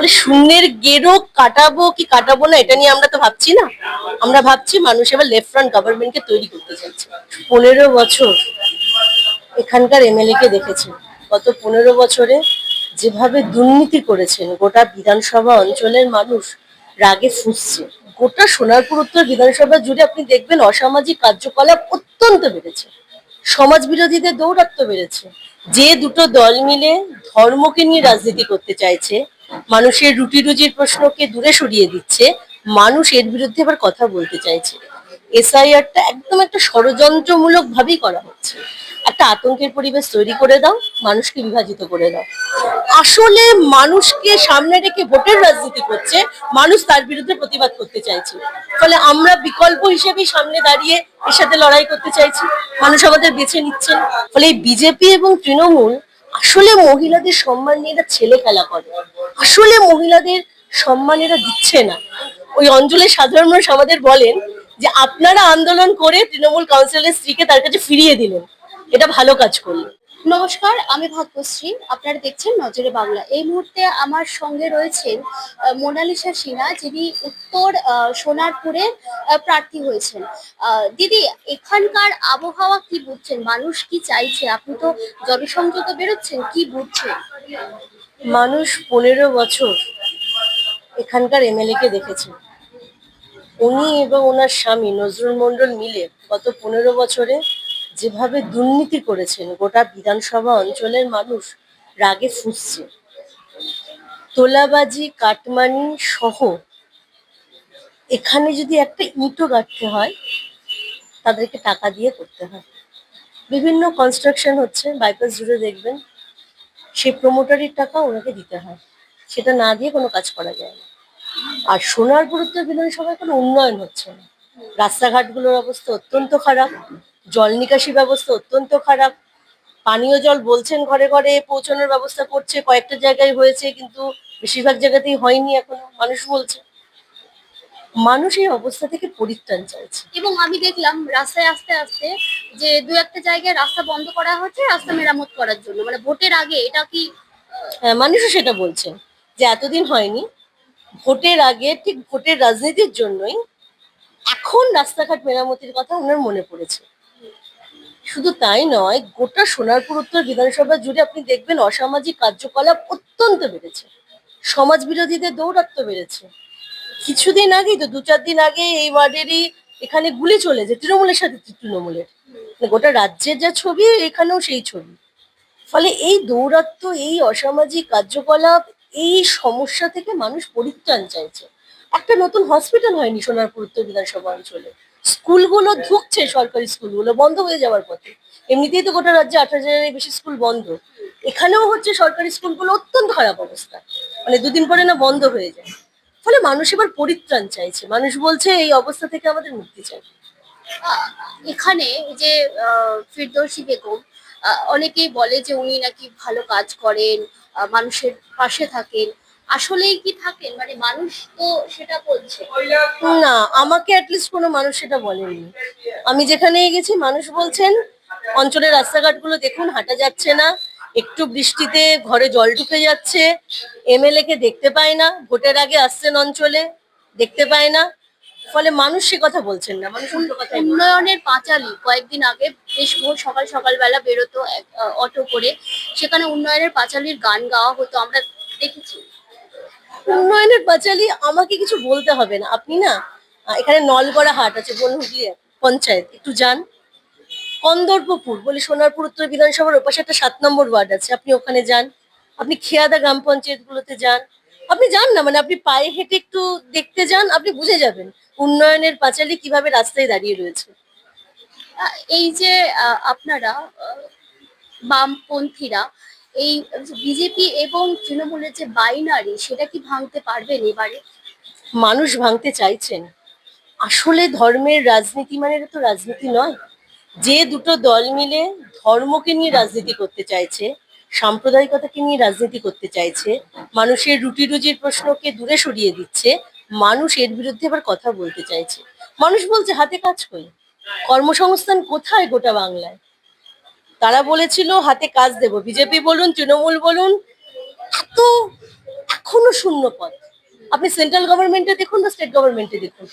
মানে শূন্যের গেরো কাটাবো কি কাটাবো না এটা নিয়ে আমরা তো ভাবছি না। আমরা ভাবছি মানুষ এবার লেফট ফ্রন্ট গভর্নমেন্টকে তৈরি করতে চাইছে। 15 বছর এখানকার এমএলএ কে দেখেছেন, গত 15 বছরে যেভাবে দুর্নীতি করেছেন গোটা বিধানসভা অঞ্চলের মানুষ রাগে ফুঁসছে। গোটা সোনারপুর উত্তর বিধানসভা জুড়ে আপনি দেখবেন অসামাজিক কার্যকলাপ অত্যন্ত বেড়েছে, সমাজ বিরোধীদের দৌরাত্ম্য বেড়েছে। যে দুটো দল মিলে ধর্মকে নিয়ে রাজনীতি করতে চাইছে, মানুষের রুটি রুজির প্রশ্নকে দূরে সরিয়ে দিচ্ছে, মানুষ এর বিরুদ্ধে এবার কথা বলতে চাইছে। এসআইআরটা একদম একটা ষড়যন্ত্রমূলক ভাবেই করা হচ্ছে। একটা আতঙ্কের পরিবেশ তৈরি করে দাও, মানুষকে বিভাজিত করে দাও। আসলে মানুষকে সামনে রেখে ভোটের রাজনীতি করছে, মানুষ তার বিরুদ্ধে প্রতিবাদ করতে চাইছে। ফলে আমরা বিকল্প হিসেবে সামনে দাঁড়িয়ে এর সাথে লড়াই করতে চাইছি, মানুষ আমাদের বেছে নিচ্ছেন। ফলে এই বিজেপি এবং তৃণমূল আসলে মহিলাদের সম্মান নিয়ে এরা ছেলে খেলা করে, আসলে মহিলাদের সম্মান এরা দিচ্ছে না। ওই অঞ্চলের সাধারণ মানুষ আমাদের বলেন যে আপনারা আন্দোলন করে তৃণমূল কাউন্সিলরের স্ত্রীকে তার কাছে ফিরিয়ে দিলেন, এটা ভালো কাজ করলো। নমস্কার, আমি ভাগ্যশ্রী। আপনারা দেখছেন নজরে বাংলা। এই মুহূর্তে আমার সঙ্গে রয়েছেন মোনালিসা সিনহা, যিনি উত্তর সোনারপুরে প্রার্থী হয়েছেন। দিদি, এখানকার আবহাওয়া কি বুঝছেন? মানুষ কি চাইছে? আপনি তো জনসংযোগে বেরোচ্ছেন, কি বুঝছেন? মানুষ 15 বছর এখানকার এমএলএ কে দেখেছেন। উনি এবং ওনার স্বামী নজরুল মন্ডল মিলে গত 15 বছরে যেভাবে দুর্নীতি করেছেন গোটা বিধানসভা অঞ্চলের মানুষ রাগে ফুঁসছে। তোলাবাজি, কাটমানি সহ এখানে যদি একটা ইঁটও গাঁথতে হয় তাদেরকে টাকা দিয়ে করতে হয়। বিভিন্ন কনস্ট্রাকশন হচ্ছে বাইপাস জুড়ে, দেখবেন সেই প্রমোটারির টাকা ওনাকে দিতে হয়, সেটা না দিয়ে কোনো কাজ করা যায় না। আর সোনারপুর উত্তর বিধানসভায় কোনো উন্নয়ন হচ্ছে না। রাস্তাঘাটগুলোর অবস্থা অত্যন্ত খারাপ, জল নিকাশি ব্যবস্থা অত্যন্ত খারাপ। পানীয় জল বলছেন ঘরে ঘরে পৌঁছানোর ব্যবস্থা করছে, কয়েকটা জায়গায় হয়েছে, কিন্তু বেশিরভাগ জায়গাতেই হয়নি এখনো, মানুষ বলছে। মানুষ এই অবস্থা থেকে পরিত্রাণ চাইছে। এবং আমি দেখলাম রাস্তায় আস্তে আস্তে যে দু একটা জায়গায় রাস্তা বন্ধ করা হচ্ছে রাস্তা মেরামত করার জন্য, মানে ভোটের আগে। এটা কি হ্যাঁ, মানুষও সেটা বলছেন যে এতদিন হয়নি, ভোটের আগে ঠিক ভোটের রাজনীতির জন্যই এখন রাস্তাঘাট মেরামতির কথা ওনার মনে পড়েছে। শুধু তাই নয়, গোটা সোনারপুর উত্তর বিধানসভা জুড়ে আপনি দেখবেন অসামাজিক কার্যকলাপ অত্যন্ত বেড়েছে, সমাজ বিরোধীদের দৌরাত্ম্য বেড়েছে। কিছুদিন আগেই তো 2-4 দিন আগে এই ওয়ার্ডেরই এখানে গুলি চলেছে তৃণমূলের সাথে তৃণমূলের। মানে গোটা রাজ্যের যা ছবি এখানেও সেই ছবি। ফলে এই দৌরাত্ম্য, এই অসামাজিক কার্যকলাপ, এই সমস্যা থেকে মানুষ পরিত্রাণ চাইছে। একটা নতুন হসপিটাল হয়নি সোনারপুর উত্তর বিধানসভা অঞ্চলে। স্কুলগুলো ধুঁকছে, সরকারি স্কুলগুলো বন্ধ হয়ে যাওয়ার পথে। এমনিতেই তো গোটা রাজ্যে 18,000-এর বেশি স্কুল বন্ধ, এখানেও হচ্ছে সরকারি স্কুলগুলো অত্যন্ত খারাপ অবস্থা, মানে দুদিন পরে না বন্ধ হয়ে যায়। ফলে মানুষ এবার পরিত্রাণ চাইছে, মানুষ বলছে এই অবস্থা থেকে আমাদের মুক্তি চাই। আহ, এখানে যে ফিরদৌসী বেগম, অনেকেই বলে যে উনি নাকি ভালো কাজ করেন, মানুষের পাশে থাকেন। আসলেই কি থাকেন? মানে মানুষ তো সেটা বলছে। না, আমাকে অ্যাটলিস্ট কোনো মানুষ সেটা বলেনি। আমি যেখানেই গেছি মানুষ বলছেন অঞ্চলের রাস্তাঘাটগুলো দেখুন, হাঁটা যাচ্ছে না, একটু বৃষ্টিতে ঘরে জল ঢুকে যাচ্ছে, এমএলএ কে দেখতে পায় না, ভোটের আগে আসছেন অঞ্চলে দেখতে পায় না। ফলে মানুষ সে কথা বলছেন না, মানুষ উল্টো কথাই বলছেন। উন্নয়নের পাঁচালী কয়েকদিন আগে বেশ ভোর সকাল সকালবেলা বেরোতো অটো করে, সেখানে উন্নয়নের পাঁচালীর গান গাওয়া হতো, আমরা দেখেছি। উন্নয়নের পাঁচালী আমাকে কিছু বলতে হবে না, আপনি না এখানে নলগড়া হাট আছে বনহুগলি পঞ্চায়েত, একটু যান। কন্দর্পপুর বলে সোনারপুর উত্তর বিধানসভার ওপাশে একটা 7 নম্বর ওয়ার্ড আছে, আপনি ওখানে যান। আপনি খেয়াদা গ্রাম পঞ্চায়েত গুলোতে যান, আপনি যান না, মানে আপনি পায়ে হেঁটে একটু দেখতে যান, আপনি বুঝে যাবেন উন্নয়নের পাঁচালী কিভাবে রাস্তায় দাঁড়িয়ে রয়েছে। এই যে আপনারা বামপন্থীরা এই বিজেপি এবং তৃণমূলের যে বাইনারি, সেটা কি ভাঙতে পারবেন এবারে? মানুষ ভাঙতে চাইছেন। আসলে ধর্মের রাজনীতি মানে এটা তো রাজনীতি নয়। যে দুটো দল মিলে ধর্মকে নিয়ে রাজনীতি করতে চাইছে, সাম্প্রদায়িকতাকে নিয়ে রাজনীতি করতে চাইছে, মানুষের রুটি রুজির প্রশ্নকে দূরে সরিয়ে দিচ্ছে, মানুষ এর বিরুদ্ধে এবার কথা বলতে চাইছে। মানুষ বলছে হাতে কাজ কই, কর্মসংস্থান কোথায় গোটা বাংলায়? তারা বলেছিল হাতে কাজ দেব, বিজেপি বলুন তৃণমূল বলুন, এত এখনো শূন্য পদ। আপনি সেন্ট্রাল গভর্নমেন্টে দেখুন বা স্টেট গভর্নমেন্টে দেখুন,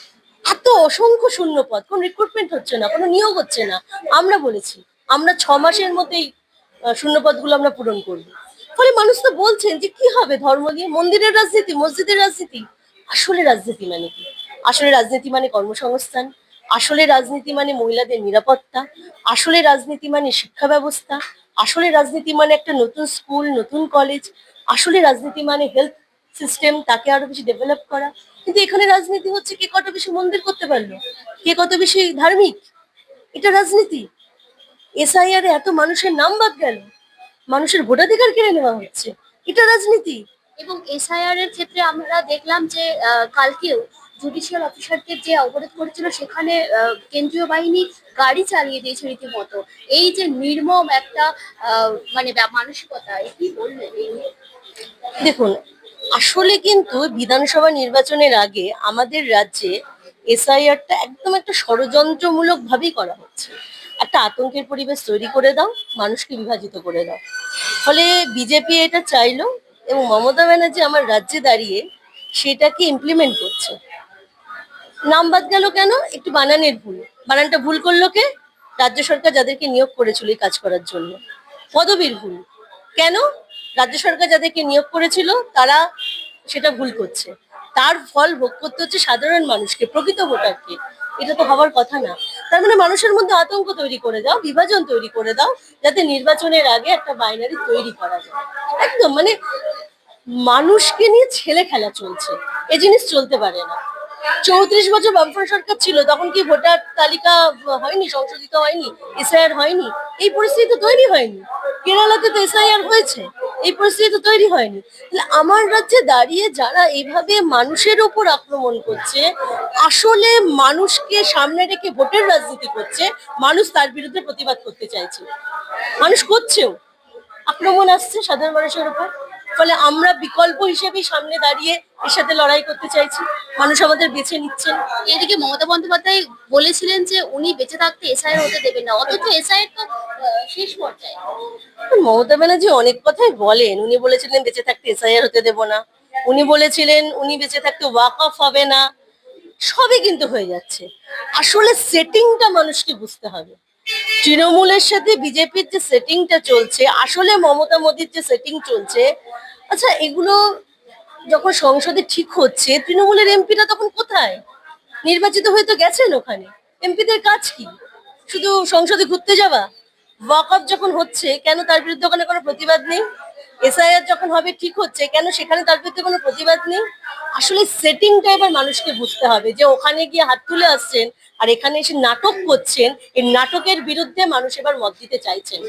এত অসংখ্য শূন্য পদ, কোনো রিক্রুটমেন্ট হচ্ছে না, কোনো নিয়োগ হচ্ছে না। আমরা বলেছি আমরা 6 মাসের মধ্যেই শূন্য পদগুলো আমরা পূরণ করব। ফলে মানুষ তো বলছেন যে কি হবে ধর্ম নিয়ে, মন্দিরের রাজনীতি, মসজিদের রাজনীতি। আসলে রাজনীতি মানে কি? আসলে রাজনীতি মানে কর্মসংস্থান, আসলে রাজনীতি মানে মহিলাদের নিরাপত্তা, আসলে রাজনীতি মানে শিক্ষা ব্যবস্থা, আসলে রাজনীতি মানে একটা নতুন স্কুল, নতুন কলেজ, আসলে রাজনীতি মানে হেলথ সিস্টেম, তাকে আরো বেশি ডেভেলপ করা। কিন্তু এখানে রাজনীতি হচ্ছে কে কত বেশি মন্দির করতে পারলো, কে কত বেশি ধার্মিক। এটা রাজনীতি? এসআইআর এ এত মানুষের নাম বাদ গেল, মানুষের ভোটাধিকার কেড়ে নেওয়া হচ্ছে, এটা রাজনীতি? এবং এসআইআর এর ক্ষেত্রে আমরা দেখলাম যে কালকেও জুডিশিয়াল অফিসারদের যে অবরোধ করেছিল সেখানে কেন্দ্রীয় বাহিনী গাড়ি চালিয়ে দিয়েছে রীতিমতো। এই যে নির্মম একটা মানে মানসিকতা, কি বলবেন এই নিয়ে? দেখুন, আসলে কিন্তু বিধানসভা নির্বাচনের আগে আমাদের রাজ্যে এসআইআরটা একদম একটা ষড়যন্ত্রমূলক ভাবেই করা হচ্ছে। একটা আতঙ্কের পরিবেশ তৈরি করে দাও, মানুষকে বিভাজিত করে দাও। ফলে বিজেপি এটা চাইলো এবং মমতা ব্যানার্জি আমার রাজ্যে দাঁড়িয়ে সেটাকে ইমপ্লিমেন্ট করছে। নাম বাদ গেল কেন? একটু বানানের ভুল। বানানটা ভুল করলো কে? রাজ্য সরকার যাদেরকে নিয়োগ করেছিল এই কাজ করার জন্য। পদবীর ভুল। কেন? রাজ্য সরকার যাদেরকে নিয়োগ করেছিল তারা সেটা ভুল করছে। তার ফল ভোগ করতে হচ্ছে সাধারণ মানুষকে, প্রকৃত ভোটারকে। এটা তো হওয়ার কথা না। তার মানে মানুষের মধ্যে আতঙ্ক তৈরি করে দাও, বিভাজন তৈরি করে দাও, যাতে নির্বাচনের আগে একটা বাইনারি তৈরি করা যায়। একদম মানে মানুষকে নিয়ে ছেলে খেলা চলছে, এ জিনিস চলতে পারে না। 34 বছর বামফ্রন্ট সরকার ছিল, তখন কি ভোটার তালিকা হয়নি, সংশোধিত হয়নি, এসআইআর হয়নি? এই পরিস্থিতি তো তৈরি হয়নি। কেরালাতে তো এসআইআর হয়েছে, এই পরিস্থিতি তো তৈরি হয়নি। তাহলে আমার রাজ্যে দাঁড়িয়ে যারা এইভাবে মানুষের ওপর আক্রমণ করছে, আসলে মানুষকে সামনে রেখে ভোটের রাজনীতি করছে, মানুষ তার বিরুদ্ধে প্রতিবাদ করতে চাইছে, মানুষ করছেও। আক্রমণ আসছে সাধারণ মানুষের উপর। ফলে আমরা বিকল্প হিসেবে সামনে দাঁড়িয়ে এর সাথে লড়াই করতে চাইছি, মানুষ আমাদের বেছে নিচ্ছেন। এদিকে মমতা বন্দ্যোপাধ্যায় বলেছিলেন যে উনি বেঁচে থাকতে এসআইআর হতে দেবেন না, অথচ এসআইআর তো শেষ পর্যায়ে। মমতা ব্যানার্জি অনেক কথাই বলেন। উনি বলেছিলেন বেঁচে থাকতে এসআইআর হতে দেব না, উনি বলেছিলেন উনি বেঁচে থাকতে ওয়াক অফ হবে না। সবই কিন্তু হয়ে যাচ্ছে। আসলে সেটিংটা মানুষকে বুঝতে হবে। তৃণমূলের সাথে বিজেপির যে সেটিংটা চলছে, আসলে মমতা মোদির যে সেটিং চলছে, আচ্ছা এগুলো যখন সংসদে ঠিক হচ্ছে, তৃণমূলের এমপিরা তখন কোথায়? নির্বাচিত হয়ে তো গেছেন ওখানে। এমপিদের কাজ কি? শুধু সংসদে ঘুরতে যাওয়া? ওয়াকআপ যখন হচ্ছে, কেন তার বিরুদ্ধে ওখানে কোনো প্রতিবাদ নেই? এসআইআর যখন হবে ঠিক হচ্ছে, কেন সেখানে তার বিরুদ্ধে কোনো প্রতিবাদ নেই? আসলে সেটিংটা এবার মানুষকে বুঝতে হবে, যে ওখানে গিয়ে হাত তুলে আসছেন আর এখানে এসে নাটক করছেন। এই নাটকের বিরুদ্ধে মানুষ এবার মত দিতে চাইছেন।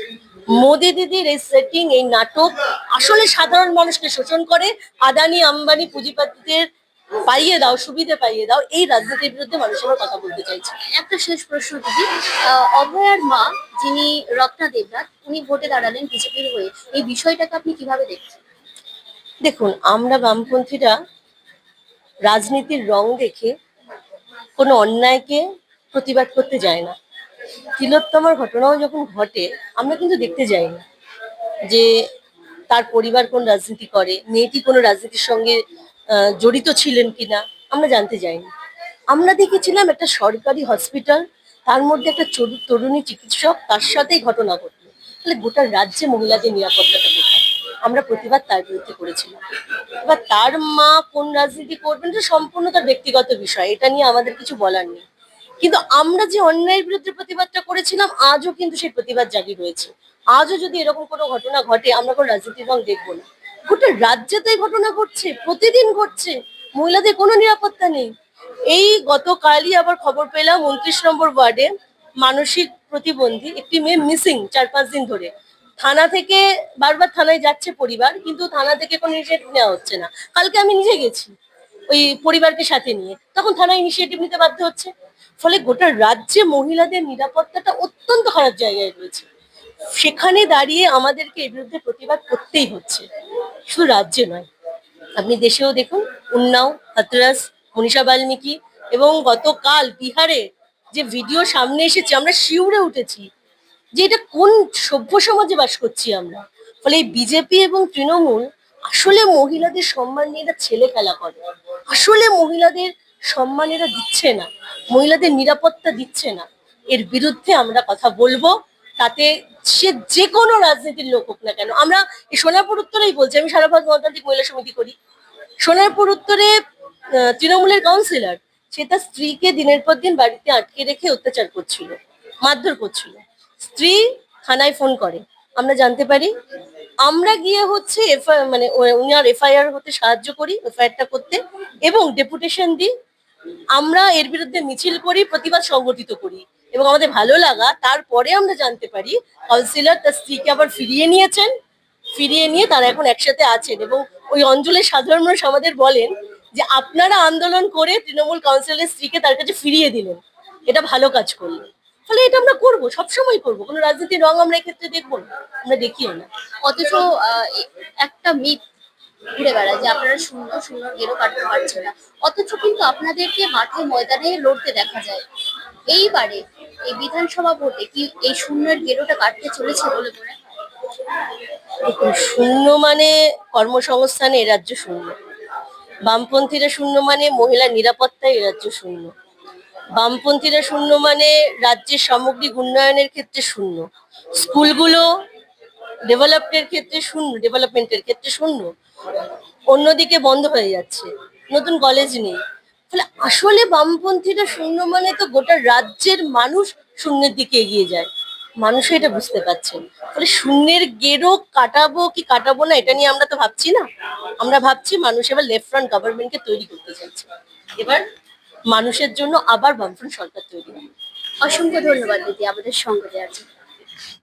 মোদি দিদির এই সেটিং, এই নাটক আসলে সাধারণ মানুষকে শোষণ করে। আদানি আম্বানি পুঁজিপতিদের পাইয়ে দাও, সুবিধে পাইয়ে দাও, এই রাজনীতির বিরুদ্ধে মানুষ এবার কথা বলতে চাইছে। একটা শেষ প্রশ্ন দিদি, অভয়ার মা যিনি রত্না দেবনাথ, উনি ভোটে দাঁড়ালেন বিজেপির হয়ে, এই বিষয়টাকে আপনি কিভাবে দেখছেন? দেখুন, আমরা বামপন্থীরা রাজনীতির রং দেখে কোনো অন্যায়কে প্রতিবাদ করতে যাই না। তিলোত্তমার ঘটনাও যখন ঘটে, আমরা কিন্তু দেখতে যাই না যে তার পরিবার কোন রাজনীতি করে, মেয়েটি কোনো রাজনীতির সঙ্গে জড়িত ছিলেন কিনা, আমরা জানতে যাইনি। আমরা দেখেছিলাম একটা সরকারি হসপিটাল, তার মধ্যে একটা তরুণী চিকিৎসক, তার সাথেই ঘটনা ঘটলো। তাহলে গোটা রাজ্যে মহিলাদের নিরাপত্তাটা কোথায়? আমরা প্রতিবাদ তার বিরুদ্ধে করেছিলাম। এবার তার মা কোন রাজনীতি করবেন এটা সম্পূর্ণ তার ব্যক্তিগত বিষয়, এটা নিয়ে আমাদের কিছু বলার নেই। কিন্তু আমরা যে অন্যায়ের বিরুদ্ধে প্রতিবাদটা করেছিলাম, আজও কিন্তু সেই প্রতিবাদ জারি রয়েছে। আজও যদি এরকম কোনো ঘটনা ঘটে, আমরা কোনো রাজনীতির রং দেখবো না। গোটা রাজ্যে তো এই ঘটনা ঘটছে, প্রতিদিন ঘটছে। মহিলাদের কোনো নিরাপত্তা নেই। এই গতকালই আবার খবর পেলাম 29 নম্বর ওয়ার্ডে মানসিক প্রতিবন্ধী একটি মেয়ে মিসিং 4-5 দিন ধরে। থানা থেকে বারবার থানায় যাচ্ছে পরিবার, কিন্তু থানা থেকে কোনো ইনিশিয়েটিভ নেওয়া হচ্ছে না। কালকে আমি নিজে গেছি ওই পরিবারকে সাথে নিয়ে, তখন থানা ইনিশিয়েটিভ নিতে বাধ্য হচ্ছে। ফলে গোটা রাজ্যে মহিলাদের নিরাপত্তাটা অত্যন্ত খারাপ জায়গায় রয়েছে। সেখানে দাঁড়িয়ে আমাদেরকে এর বিরুদ্ধে প্রতিবাদ করতেই হচ্ছে, শুধু রাজ্যে নয়, আপনি দেশেও দেখুন। উন্নাও, হাতরাস, মনীষা বাল্মীকি এবং গতকাল বিহারে যে ভিডিও সামনে এসেছে, আমরা শিউরে উঠেছি যে এটা কোন সভ্য সমাজে বাস করছি আমরা। ফলে এই বিজেপি এবং তৃণমূল আসলে মহিলাদের সম্মান নিয়ে এরা ছেলে খেলা করে। আসলে মহিলাদের সম্মান এরা দিচ্ছে না, মহিলাদের নিরাপত্তা দিচ্ছে না। এর বিরুদ্ধে আমরা কথা বলবো। তাতে সে যে কোনো রাজনীতির লোক হোক না কেন। আমরা এই সোনারপুর উত্তরেই বলছি, আমি সারা ভারত গণতান্ত্রিক মহিলা সমিতি করি। সোনারপুর উত্তরে তৃণমূলের কাউন্সিলর, সে তার স্ত্রীকে দিনের পর দিন বাড়িতে আটকে রেখে অত্যাচার করছিল, মারধর করছিল। স্ত্রী থানায় ফোন করে, আমরা জানতে পারি। আমরা গিয়ে হচ্ছে মানে উনার এফআইআর হতে সাহায্য করি, এফআইআরটা করতে, এবং ডেপুটেশন দিই। আমরা এর বিরুদ্ধে মিছিল করি, প্রতিবাদ সংগঠিত করি, এবং আমাদের ভালো লাগা তারপরে আমরা জানতে পারি কাউন্সিলর তার স্ত্রীকে আবার ফিরিয়ে নিয়েছেন। ফিরিয়ে নিয়ে তারা এখন একসাথে আছেন, এবং ওই অঞ্চলের সাধারণ মানুষ আমাদের বলেন যে আপনারা আন্দোলন করে তৃণমূল কাউন্সিলরের স্ত্রীকে তার কাছে ফিরিয়ে দিলেন, এটা ভালো কাজ করলেন। ফলে এটা আমরা করবো, সবসময় করবো। কোনো রাজনীতির রং আমরা এক্ষেত্রে দেখবো না, আমরা দেখিও না। অথচ একটা মিথ ঘুরে বেড়ায় যে আপনারা শূন্য শূন্য গেরো কাটতে পারছেন না, অথচ কিন্তু আপনাদেরকে মাঠে ময়দানে লড়তে দেখা যায়। এইবারে এই বিধানসভা ভোটে কি এই শূন্যের গেরোটা কাটতে চলেছে বলে মনে হয়? দেখুন, শূন্য মানে কর্মসংস্থানে এ রাজ্য শূন্য। বামপন্থীরা শূন্য মানে মহিলা নিরাপত্তায় এ রাজ্য শূন্য। বামপন্থীরা শূন্য মানে রাজ্যের সামগ্রিক উন্নয়নের ক্ষেত্রে শূন্য। স্কুলগুলো ডেভেলপমেন্টের ক্ষেত্রে শূন্য। অন্যদিকে বন্ধ হয়ে যাচ্ছে, নতুন কলেজ নেই। ফলে আসলে বামপন্থীরা শূন্য মানে তো গোটা রাজ্যের মানুষ শূন্যের দিকে এগিয়ে যায়। মানুষ এটা বুঝতে পারছেন। ফলে শূন্যের গেরো কাটাবো কি কাটাবো না, এটা নিয়ে আমরা তো ভাবছি না। আমরা ভাবছি মানুষ এবার লেফট ফ্রন্ট গভর্নমেন্টকে তৈরি করতে চাইছে। এবার মানুষের জন্য আবার বামফ্রন্ট সরকার তৈরি হবে। অসংখ্য ধন্যবাদ দিদি আমাদের সঙ্গে দেওয়ার জন্য।